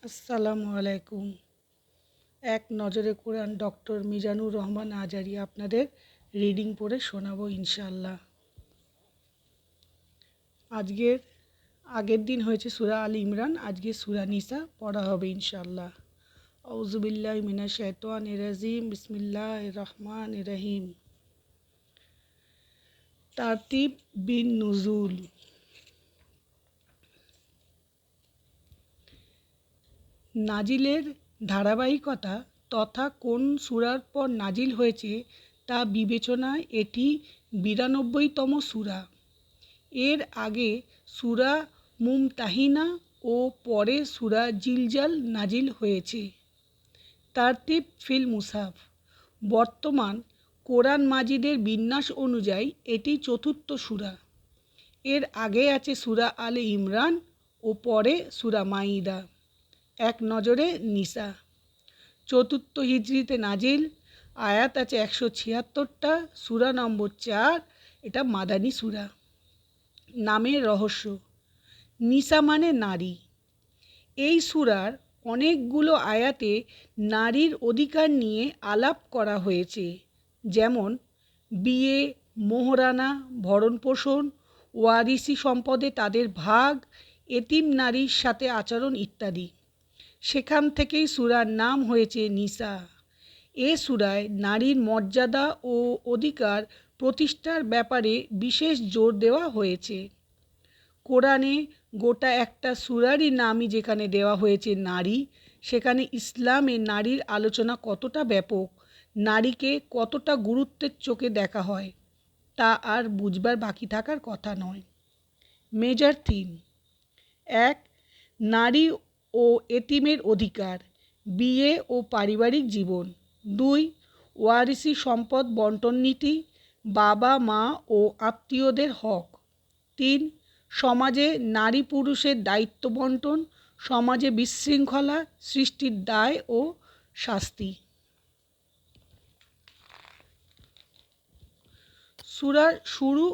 আসসালামু আলাইকুম। এক নজরে কোরআন ডক্টর মিজানুর রহমান আজারি আপনাদের রিডিং পড়ে শোনাবো ইনশাআল্লাহ। আগের দিন হয়েছে সূরা আল ইমরান, আজকে সূরা নিসা পড়া হবে ইনশাআল্লাহ। আউযু বিল্লাহি মিনাশ শাইতানির রাজিম, বিসমিল্লাহির রহমানির রহিম। তারতিব বিন নুজুল। নাজিলের ধারাবাহিকতা তথা কোন সূরার পর নাজিল হয়েছে তা বিবেচনায় এটি ৯২তম সূরা। এর আগে সূরা মুমতাহিনা ও পরে সূরা জিলজাল নাজিল হয়েছে। তারতিব ফিল মুসাফ। বর্তমান কোরআন মাজিদের বিন্যাস অনুযায়ী এটি চতুর্থ সূরা। এর আগে আছে সূরা আলে ইমরান ও পরে সূরা মাইদা। এক নজরে নিসা। চতুর্থ হিজরিতে নাজিল, আয়াত আছে ১৭৬টা, সূরা নম্বর ৪, এটা মাদানী সূরা। নামের রহস্য। নিসা মানে নারী। এই সূরার অনেকগুলো আয়াতে নারীর অধিকার নিয়ে আলাপ করা হয়েছে, যেমন বিয়ে, মোহরানা, ভরণপোষণ, ওয়ারিসি সম্পদে তাদের ভাগ, এতিম নারীর সাথে আচরণ ইত্যাদি। সেখান থেকেই সূরার নাম হয়েছে নিসা। এ সূরায় নারীর মর্যাদা ও অধিকার প্রতিষ্ঠার ব্যাপারে বিশেষ জোর দেওয়া হয়েছে। কোরআনে গোটা একটা সূরারই নামই যেখানে দেওয়া হয়েছে নারী, সেখানে ইসলামে নারীর আলোচনা কতটা ব্যাপক, নারীকে কতটা গুরুত্বের চোখে দেখা হয়, তা আর বুঝবার বাকি থাকার কথা নয়। Major theme: ১. নারী ও এতিমের অধিকার, বিয়ে ও পারিবারিক জীবন। ২. ওয়ারিসি সম্পদ বন্টন নীতি, বাবা মা ও আত্মীয়দের হক। ৩. সমাজে নারী পুরুষের দায়িত্ব বন্টন, সমাজে বিশৃঙ্খলা সৃষ্টির দায় ও শাস্তি। সূরার শুরু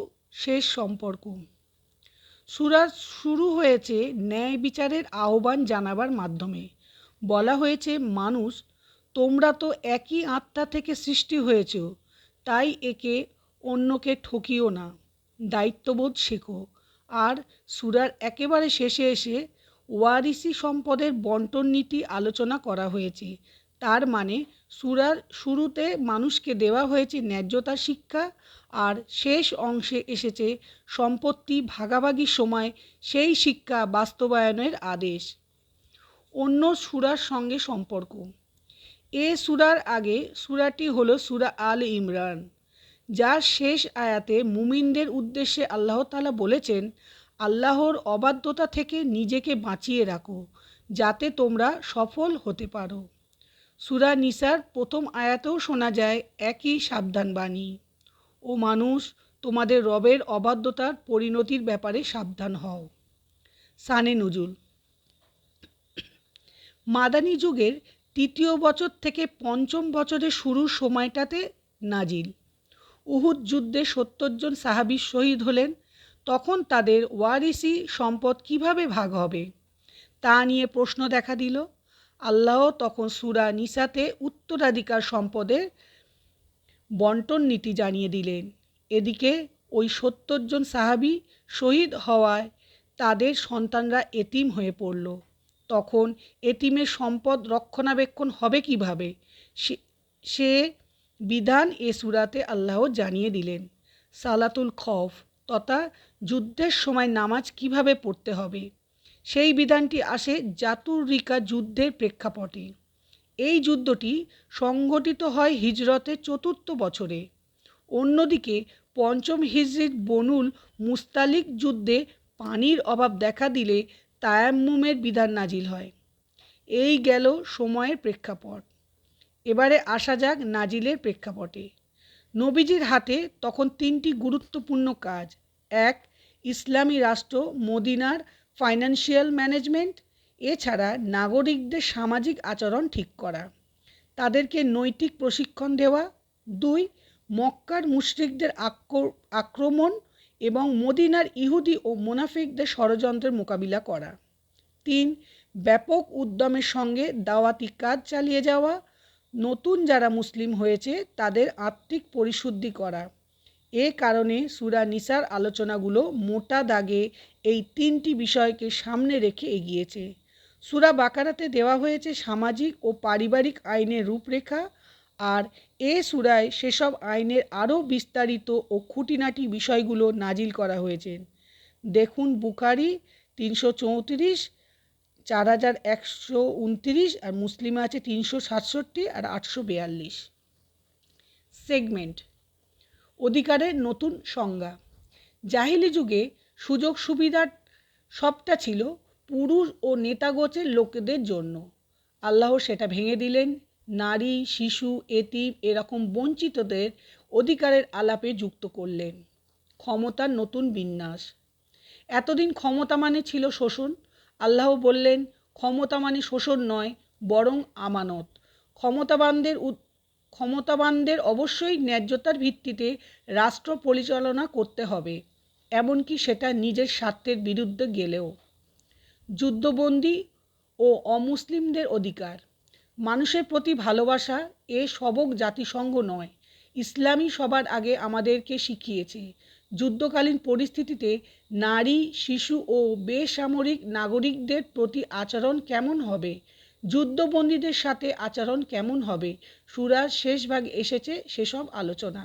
শেষ সম্পর্ক। সূরার শুরু হয়েছে ন্যায় বিচারের আহ্বান জানাবার মাধ্যমে। বলা হয়েছে, মানুষ, তোমরা তো একই আত্মা থেকে সৃষ্টি হয়েছ, তাই একে অন্যকে ঠকিও না, দায়িত্ববোধ শেখো। আর সূরার একেবারে শেষে এসে ওয়ারিসি সম্পদের বন্টন নীতি আলোচনা করা হয়েছে। তার মানে সূরার শুরুতে মানুষকে দেওয়া হয়েছে ন্যায্যতা শিক্ষা, আর শেষ অংশে এসেছে সম্পত্তি ভাগাভাগির সময় সেই শিক্ষা বাস্তবায়নের আদেশ। অন্য সূরার সঙ্গে সম্পর্ক। এ সূরার আগে সূরাটি হলো সূরা আল ইমরান, যার শেষ আয়াতে মুমিনদের উদ্দেশ্যে আল্লাহ তাআলা বলেছেন, আল্লাহর অবাধ্যতা থেকে নিজেকে বাঁচিয়ে রাখো যাতে তোমরা সফল হতে পারো। সূরা নিসার প্রথম আয়াতেও শোনা যায় একই সাবধানবাণী, ও মানুষ, তোমাদের রবের অবাধ্যতার পরিণতির ব্যাপারে সাবধান হও। শানে নুজুল। মাদানী যুগের তৃতীয় বছর থেকে পঞ্চম বছরের শুরুর সময়টাতে নাজিল। উহুদ যুদ্ধে ৭০ জন সাহাবী শহীদ হলেন। তখন তাদের ওয়ারিসি সম্পদ কিভাবে ভাগ হবে তা নিয়ে প্রশ্ন দেখা দিল। আল্লাহ তখন সূরা নিসাতে উত্তরাধিকার সম্পদের বন্টন নীতি জানিয়ে দিলেন। এদিকে ওই ৭০ জন সাহাবী শহীদ হওয়ায় তাদের সন্তানরা এতিম হয়ে পড়ল। তখন এতিমের সম্পদ রক্ষণাবেক্ষণ হবে কিভাবে, সে বিধান এ সূরাতে আল্লাহ জানিয়ে দিলেন। সালাতুল খৌফ তথা যুদ্ধের সময় নামাজ কিভাবে পড়তে হবে, সেই বিধানটি আসে জাতুর রিকা যুদ্ধের প্রেক্ষাপটে। এই যুদ্ধটি সংঘটিত হয় হিজরতের ৪র্থ বছরে। অন্যদিকে পঞ্চম হিজরির বনুল মুস্তালিক যুদ্ধে পানির অভাব দেখা দিলে তায়াম্মুমের বিধান নাজিল হয়। এই গেল সময়ের প্রেক্ষাপট। এবারে আসা যাক নাজিলের প্রেক্ষাপটে। নবীজির হাতে তখন 3টি গুরুত্বপূর্ণ কাজ। ১. ইসলামী রাষ্ট্র মদিনার ফাইন্যান্সিয়াল ম্যানেজমেন্ট, এছাড়া নাগরিকদের সামাজিক আচরণ ঠিক করা, তাদেরকে নৈতিক প্রশিক্ষণ দেওয়া। ২. মক্কার মুশরিকদের আক্রমণ এবং মদিনার ইহুদি ও মুনাফিকদের ষড়যন্ত্রের মোকাবিলা করা। ৩. ব্যাপক উদ্যমের সঙ্গে দাওয়াতি কাজ চালিয়ে যাওয়া, নতুন যারা মুসলিম হয়েছে তাদের আত্মিক পরিশুদ্ধি করা। এ কারণে সূরা নিসার আলোচনাগুলো মোটা দাগে এই তিনটি বিষয়কে সামনে রেখে এগিয়েছে। সূরা বাকারাতে দেওয়া হয়েছে সামাজিক ও পারিবারিক আইনের রূপরেখা, আর এ সূরায় সেসব আইনের আরও বিস্তারিত ও খুঁটিনাটি বিষয়গুলো নাজিল করা হয়েছে। দেখুন বুখারী 334, 4129, আর মুসলিমে আছে 367 আর 842। সেগমেন্ট: অধিকারের নতুন সংজ্ঞা। জাহিলি যুগে সুযোগ সুবিধার সবটা ছিল পুরুষ ও নেতাগোছের লোকেদের জন্য। আল্লাহ সেটা ভেঙে দিলেন, নারী, শিশু, এতিম এরকম বঞ্চিতদের অধিকারের আলাপে যুক্ত করলেন। ক্ষমতার নতুন বিন্যাস। এতদিন ক্ষমতা মানে ছিল শোষণ। আল্লাহ বললেন, ক্ষমতা মানে শোষণ নয়, বরং আমানত। ক্ষমতাবানদের অবশ্যই ন্যায্যতার ভিত্তিতে রাষ্ট্র পরিচালনা করতে হবে, এমনকি সেটা নিজের স্বার্থের বিরুদ্ধে গেলেও। যুদ্ধবন্দী ও অমুসলিমদের অধিকার। মানুষের প্রতি ভালোবাসা এ সবক জাতিসংঘ নয়, ইসলামই সবার আগে আমাদেরকে শিখিয়েছে। যুদ্ধকালীন পরিস্থিতিতে নারী, শিশু ও বেসামরিক নাগরিকদের প্রতি আচরণ কেমন হবে, যুদ্ধবন্দীদের সাথে আচরণ কেমন হবে, সূরার শেষ ভাগে এসেছে সেসব আলোচনা।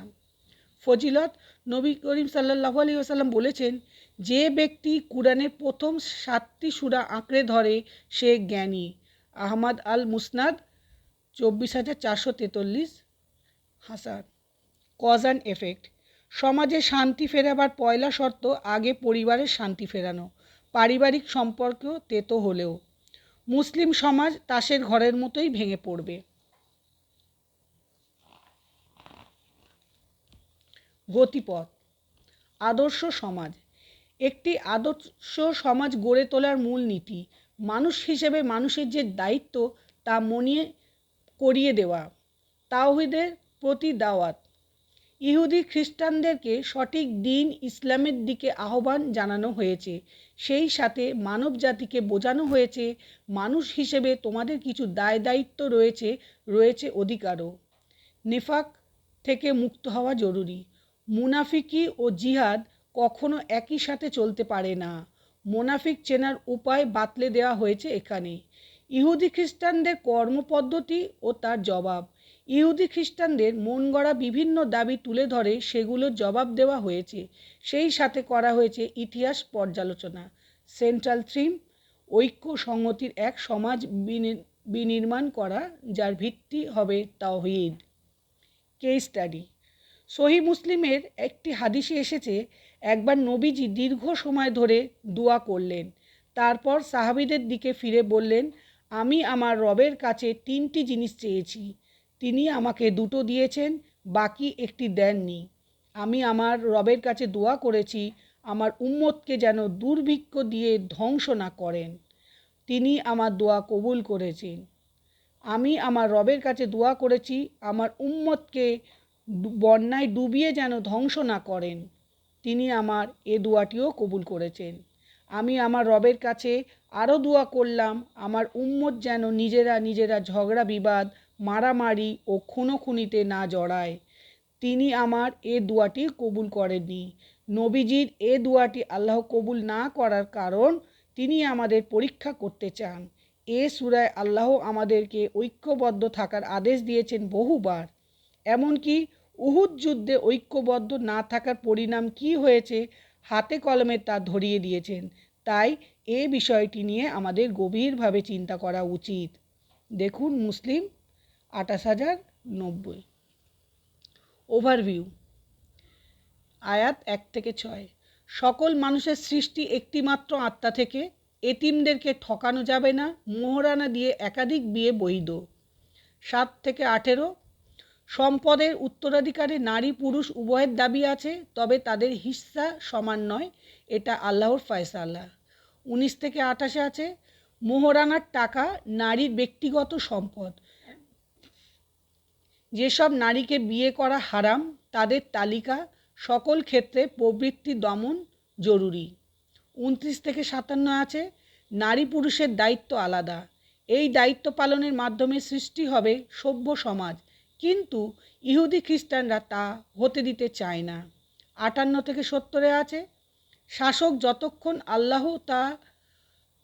ফজিলত: নবী করিম সাল্লাল্লাহু আলাইহি ওয়াসাল্লাম বলেছেন, যে ব্যক্তি কুরআনের প্রথম 7টি সূরা আঁকড়ে ধরে সে জ্ঞানী। আহমদ আল মুসনাদ 24443। হাসান। Cause and effect. সমাজে শান্তি ফেরাবার পয়লা শর্ত আগে পরিবারের শান্তি ফেরানো। পারিবারিক সম্পর্ক তেতো হলেও মুসলিম সমাজ তাসের ঘরের মতোই ভেঙে পড়বে। গতিপথ: আদর্শ সমাজ। একটি আদর্শ সমাজ গড়ে তোলার মূল নীতি। মানুষ হিসেবে মানুষের যে দায়িত্ব তা মনে করিয়ে দেওয়া। তাওহীদের প্রতি দাওয়াত। ইহুদি খ্রিস্টানদেরকে সঠিক দিন ইসলামের দিকে আহ্বান জানানো হয়েছে। সেই সাথে মানব জাতিকে বোঝানো হয়েছে, মানুষ হিসেবে তোমাদের কিছু দায় দায়িত্ব রয়েছে অধিকারও। নেফাক থেকে মুক্ত হওয়া জরুরি। মুনাফিকি ও জিহাদ কখনো একই সাথে চলতে পারে না। মুনাফিক চেনার উপায় বাতলে দেওয়া হয়েছে এখানে। ইহুদি খ্রিস্টানদের কর্মপদ্ধতি ও তার জবাব। ইহুদি খ্রিস্টানদের মন গড়া বিভিন্ন দাবি তুলে ধরে সেগুলোর জবাব দেওয়া হয়েছে। সেই সাথে করা হয়েছে ইতিহাস পর্যালোচনা। সেন্ট্রাল থিম: ঐক্য সংহতির এক সমাজ বিনির্মাণ করা, যার ভিত্তি হবে তাওহীদ। Case study. সহিহ মুসলিমের একটি হাদিসে এসেছে, একবার নবীজি দীর্ঘ সময় ধরে দোয়া করলেন। তারপর সাহাবীদের দিকে ফিরে বললেন, আমি আমার রবের কাছে 3টি জিনিস চেয়েছি, তিনি আমাকে 2টো দিয়েছেন, বাকি একটি দেননি। আমি আমার রবের কাছে দোয়া করেছি আমার উম্মতকে যেন দুর্ভিক্ষ দিয়ে ধ্বংস না করেন। তিনি আমার দোয়া কবুল করেছেন। আমি আমার রবের কাছে দোয়া করেছি আমার উম্মতকে বন্যায় ডুবিয়ে যেন ধ্বংস না করেন। তিনি আমার এ দোয়াটিও কবুল করেছেন। আমি আমার রবের কাছে আরও দোয়া করলাম আমার উম্মত যেন নিজেরা ঝগড়া বিবাদ, মারামারি ও খুনোখুনিতে না জড়ায়। তিনি আমার এ দোয়াটি কবুল করেননি। নবীজির এ দোয়াটি আল্লাহ কবুল না করার কারণ তিনি আমাদের পরীক্ষা করতে চান। এ সূরায় আল্লাহ আমাদেরকে ঐক্যবদ্ধ থাকার আদেশ দিয়েছেন বহুবার। এমনকি উহুদ যুদ্ধে ঐক্যবদ্ধ না থাকার পরিণাম কী হয়েছে হাতে কলমে তা ধরিয়ে দিয়েছেন। তাই এ বিষয়টি নিয়ে আমাদের গভীরভাবে চিন্তা করা উচিত। দেখুন মুসলিম 28090। ওভারভিউ। আয়াত 1 থেকে 6। সকল মানুষের সৃষ্টি একটিমাত্র আত্মা থেকে। এতিমদেরকে ঠকানো যাবে না। মোহরানা দিয়ে একাধিক বিয়ে বৈধ। 7 থেকে 18। সম্পদের উত্তরাধিকারে নারী পুরুষ উভয়ের দাবি আছে, তবে তাদের হিস্সা সমান নয়, এটা আল্লাহর ফয়সালা। 19 থেকে 28 আছে, মোহরানার টাকা নারীর ব্যক্তিগত সম্পদ। যেসব নারীকে বিয়ে করা হারাম তাদের তালিকা, সকল ক্ষেত্রে প্রবৃত্তি দমন জরুরি। 29 থেকে 57 আছে, নারী পুরুষের দায়িত্ব আলাদা। এই দায়িত্ব পালনের মাধ্যমে সৃষ্টি হবে সভ্য সমাজ, কিন্তু ইহুদি খ্রিস্টানরা তা হতে দিতে চায় না। 58 থেকে 70 আছে, শাসক যতক্ষণ আল্লাহ তা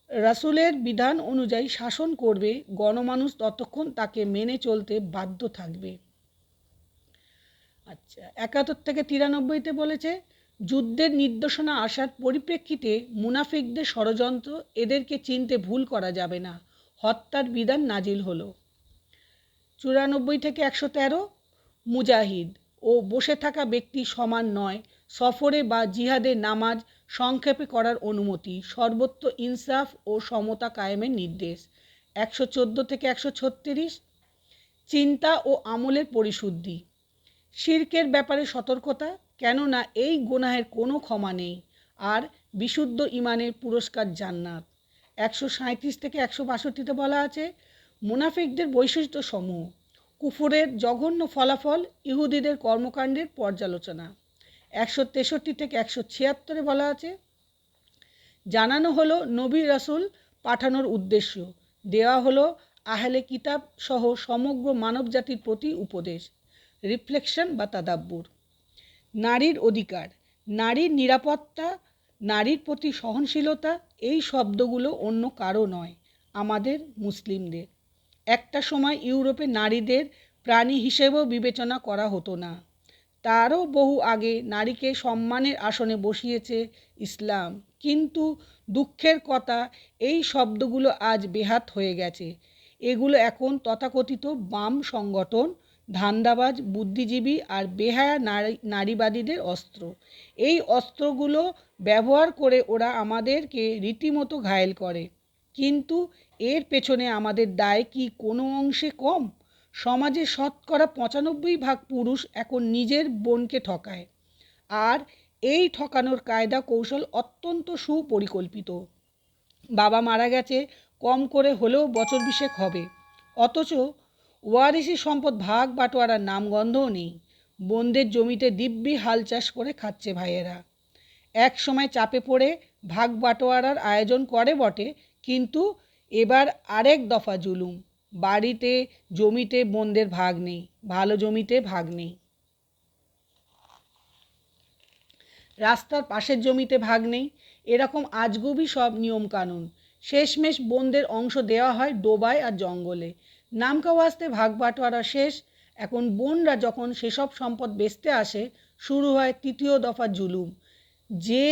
রাসূলের বিধান অনুযায়ী শাসন করবে, গণমানুষ ততক্ষণ তাকে মেনে চলতে বাধ্য থাকবে। আচ্ছা, 71 থেকে 93 বলেছে, যুদ্ধের নির্দেশনা আসার পরিপ্রেক্ষিতে মুনাফিকদের ষড়যন্ত্র, এদেরকে চিনতে ভুল করা যাবে না, হত্যার বিধান নাজিল হলো। 94 থেকে 113, মুজাহিদ ও বসে থাকা ব্যক্তি সমান নয়, সফরে বা জিহাদে নামাজ সংক্ষেপে করার অনুমতি, সর্বত্র ইনসাফ ও সমতা কায়েমের নির্দেশ। 114 থেকে 136, চিন্তা ও আমলের পরিশুদ্ধি, শিরকের ব্যাপারে সতর্কতা, কেননা এই গুনাহের কোনো ক্ষমা নেই, আর বিশুদ্ধ ঈমানের পুরস্কার জান্নাত। 137 থেকে 162 বলা আছে, মুনাফিকদের বৈশিষ্ট্য সমূহ, কুফরের জঘন্য ফলাফল, ইহুদিদের কর্মকাণ্ডের পর্যালোচনা। 163 থেকে 176 বলা আছে, জানানো হলো নবী রাসূল পাঠানোর উদ্দেশ্য, দেওয়া হলো আহলে কিতাব সহ সমগ্র মানবজাতির প্রতি উপদেশ। রিফ্লেকশন বা তাদাব্বুর। নারীর অধিকার, নারীর নিরাপত্তা, নারীর প্রতি সহনশীলতা, এই শব্দগুলো অন্য কারো নয়, আমাদের মুসলিমদের। একটা সময় ইউরোপে নারীদের প্রাণী হিসেবেও বিবেচনা করা হতো না, তারও বহু আগে নারীকে সম্মানের আসনে বসিয়েছে ইসলাম, কিন্তু দুঃখের কথা এই শব্দগুলো আজ বেহাত হয়ে গেছে। এগুলো এখন তথাকথিত বাম সংগঠন, ধান্দাবাজ, বুদ্ধিজীবী আর বেহায়া নারীবাদীদের অস্ত্র। এই অস্ত্রগুলো ব্যবহার করে ওরা আমাদেরকে রীতিমতো ঘায়েল করে, কিন্তু এর পেছনে আমাদের দায় কি কোনো অংশে কম? সমাজে শতকরা 95% পুরুষ এখন নিজের বোনকে ঠকায়, আর এই ঠকানোর কায়দা কৌশল অত্যন্ত সুপরিকল্পিত। বাবা মারা গেছে, কম করে হলেও বছর 20 হবে, অথচ ওয়ারিশি সম্পদ ভাগ বাটোয়ারার নামগন্ধও নেই। বোনদের জমিতে দিব্যি হাল চাষ করে খাচ্ছে ভাইয়েরা। এক সময় চাপে পড়ে ভাগ বাটোয়ারার আয়োজন করে বটে, কিন্তু এবার আরেক দফা জুলুম, বাড়িতে জমিতে বোনদের ভাগ নেই, ভালো জমিতে ভাগ নেই, রাস্তার পাশের জমিতে ভাগ নেই, এরকম আজগুবি সব নিয়মকানুন। শেষমেশ বোনদের অংশ দেওয়া হয় ডোবায় আর জঙ্গলে। নামকাওয়াস্তে ভাগ বাটোয়ারা শেষ। এখন বোনরা যখন সেসব সম্পদ বেচতে আসে, শুরু হয় তৃতীয় দফা জুলুম। যে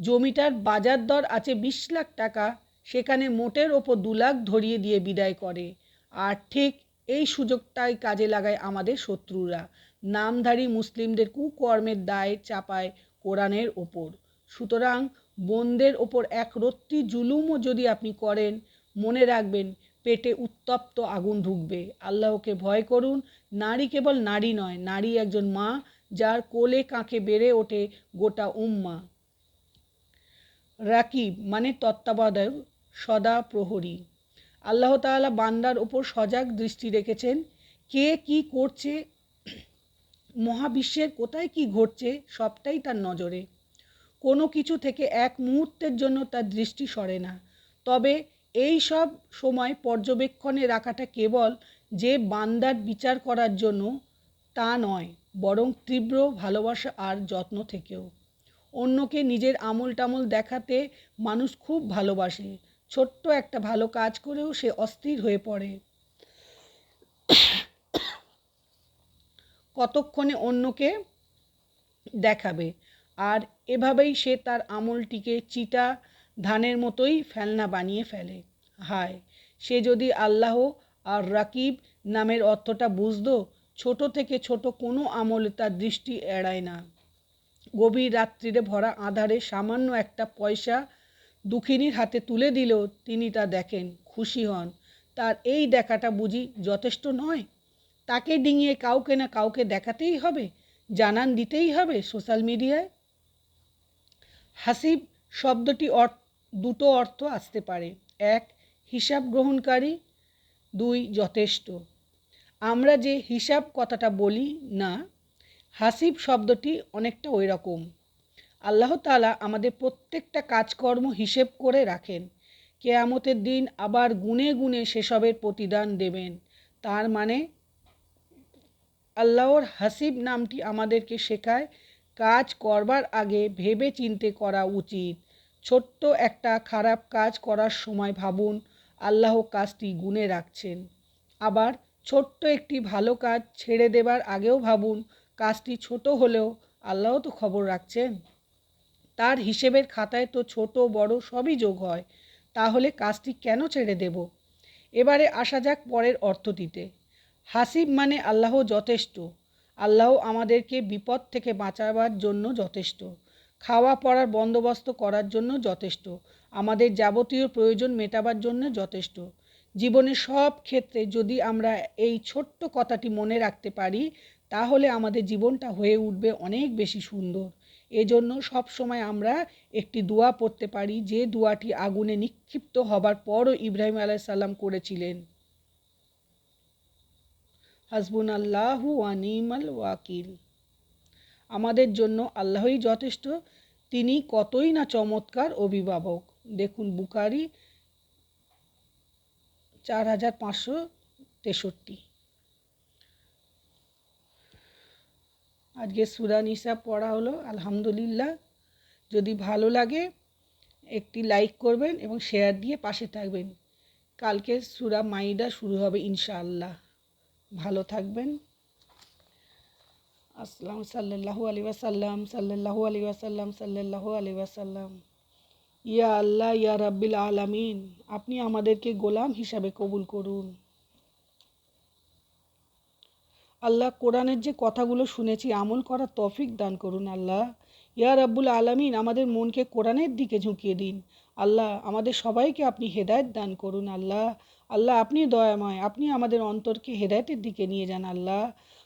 জমিটার বাজার দর আছে 20 লাখ টাকা, সেখানে মোটের ওপর 2 লাখ ধরিয়ে দিয়ে বিদায় করে। আর ঠিক এই সুযোগটাই কাজে লাগায় আমাদের শত্রুরা, নামধারী মুসলিমদের কুকর্মের দায় চাপায় কোরআনের ওপর। সুতরাং বোনদের ওপর এক রত্তি জুলুমও যদি আপনি করেন, মনে রাখবেন পেটে উত্তপ্ত আগুন ঢুকবে। আল্লাহকে ভয় করুন। নারী কেবল নারী নয়, নারী একজন মা, যার কোলে কাঁখে বেড়ে ওঠে গোটা উম্মাহ। রাকিব মানে তত্ত্বাবধায়ক, সদা প্রহরী। আল্লাহ তাআলা বান্দার ওপর সজাগ দৃষ্টি রেখেছেন, কে কি করছে, মহাবিশ্বের কোথায় কি ঘটছে, সবটাই তার নজরে। কোনো কিছু থেকে এক মুহূর্তের জন্য তার দৃষ্টি সরে না। তবে এই সব সময় পর্যবেক্ষণে রাখাটা কেবল যে বান্দার বিচার করার জন্য তা নয়, বরং তীব্র ভালোবাসা আর যত্ন থেকেও। অন্যকে নিজের আমল টামল দেখাতে মানুষ খুব ভালোবাসে, ছোট্ট একটা ভালো কাজ করেও সে অস্থির হয়ে পড়ে। কতক্ষণে অন্যকে দেখাবে, আর এভাবেই সে তার আমলটিকে চিটা ধানের মতোই ফেলনা বানিয়ে ফেলে। হায়, সে যদি আল্লাহ আর রাকিব নামের অর্থটা বুঝতো, ছোট থেকে ছোট কোনো আমলে তার দৃষ্টি এড়ায় না। গভীর রাত্রিরে ভরা আঁধারে সামান্য একটা পয়সা দুঃখিনীর হাতে তুলে দিলেও তিনি তা দেখেন, খুশি হন। তার এই দেখাটা বুঝি যথেষ্ট নয়? তাকে ডিঙিয়ে কাউকে না কাউকে দেখাতেই হবে, জানান দিতেই হবে সোশ্যাল মিডিয়ায়। হাসিব শব্দটি দুটো অর্থ আসতে পারে, এক হিসাব গ্রহণকারী, দুই যথেষ্ট। আমরা যে হিসাব কথাটা বলি না, হাসিব শব্দটি অনেকটা ওই রকম। আল্লাহ তাআলা আমাদের প্রত্যেকটা কাজকর্ম হিসেব করে রাখেন। কেয়ামতের দিন আবার গুণে গুণে সেসবের প্রতিদান দেবেন। তার মানে আল্লাহর হাসিব নামটি আমাদেরকে শেখায় কাজ করবার আগে ভেবে চিন্তে করা উচিত। ছোট্ট একটা খারাপ কাজ করার সময় ভাবুন আল্লাহ কাজটি গুণে রাখছেন। আবার ছোট্ট একটি ভালো কাজ ছেড়ে দেবার আগেও ভাবুন কাজটি ছোট হলেও আল্লাহ তো খবর রাখছেন। তার হিসেবের খাতায় তো ছোট বড় সবই যোগ হয়। তাহলে কাজটি কেন ছেড়ে দেব? এবারে আসা যাক পরের অর্থটিতে। হাসিব মানে আল্লাহ যথেষ্ট। আল্লাহ আমাদেরকে বিপদ থেকে বাঁচাবার জন্য যথেষ্ট, খাওয়া পড়ার বন্দোবস্ত করার জন্য যথেষ্ট, আমাদের যাবতীয় প্রয়োজন মেটাবার জন্য যথেষ্ট। জীবনের সব ক্ষেত্রে যদি আমরা এই ছোট্ট কথাটি মনে রাখতে পারি তাহলে আমাদের জীবনটা হয়ে উঠবে অনেক বেশি সুন্দর। এজন্য সব সময় আমরা একটি দোয়া পড়তে পারি, যে দোয়াটি আগুনে নিক্ষিপ্ত হবার পরও ইব্রাহিম আলাইহিস সালাম করেছিলেন, হাসবুনাল্লাহু ওয়া নি'মাল ওয়াকিল। আমাদের জন্য আল্লাহই যথেষ্ট, তিনি কতই না চমৎকার অভিভাবক। দেখুন বুখারী 4563। আজকে সূরা নিসা পড়া হলো, আলহামদুলিল্লাহ। যদি ভালো লাগে একটি লাইক করবেন এবং শেয়ার দিয়ে পাশে থাকবেন। কালকে সূরা মাইদা শুরু হবে ইনশাআল্লাহ। ভালো থাকবেন। আসসালামু সাল্লাল্লাহু আলাইহি ওয়াসাল্লাম, সাল্লাল্লাহু আলাইহি ওয়াসাল্লাম, সাল্লাল্লাহু আলাইহি ওয়াসাল্লাম। ইয়া আল্লাহ ইয়া রাব্বিল আলামিন, আপনি আমাদেরকে গোলাম হিসাবে কবুল করুন। আল্লাহ কোরআনের যে কথাগুলো শুনেছি আমল করার তৌফিক দান করুন আল্লাহ। ইয়া রাব্বুল আলামিন, আমাদের মনকে কোরআনের দিকে ঝুঁকিয়ে দিন আল্লাহ। আমাদের সবাইকে আপনি হেদায়েত দান করুন আল্লাহ। আল্লাহ আপনি দয়াময়, আপনি আমাদের অন্তরকে হেদায়েতের দিকে নিয়ে যান আল্লাহ।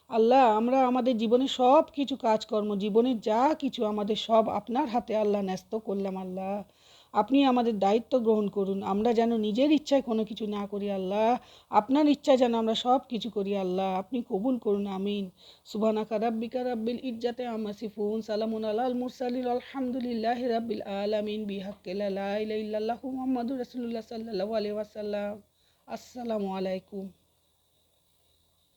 আল্লাহ আমরা আমাদের জীবনে সব কিছু কাজকর্ম, জীবনের যা কিছু আমাদের সব আপনার হাতে আল্লাহ ন্যস্ত করলাম আল্লাহ। আপনি আমাদের দায়িত্ব গ্রহণ করুন, আমরা যেন নিজের ইচ্ছায় কোনো কিছু না করি আল্লাহ, আপনার ইচ্ছায় যেন আমরা সব কিছু করি আল্লাহ। আপনি কবুল করুন, আমিন। সুবহানাকা রাব্বিকা রাব্বিল ইজ্জাতি আম্মা ইয়াসিফুন, সালামুন আলাল মুরসালিন, আলহামদুলিল্লাহি রাব্বিল আলামিন। বিহাক্কি লা ইলাহা ইল্লাল্লাহু মুহাম্মাদুর রাসূলুল্লাহ সাল্লাল্লাহু আলাইহি ওয়াসাল্লাম। আসসালামু আলাইকুম।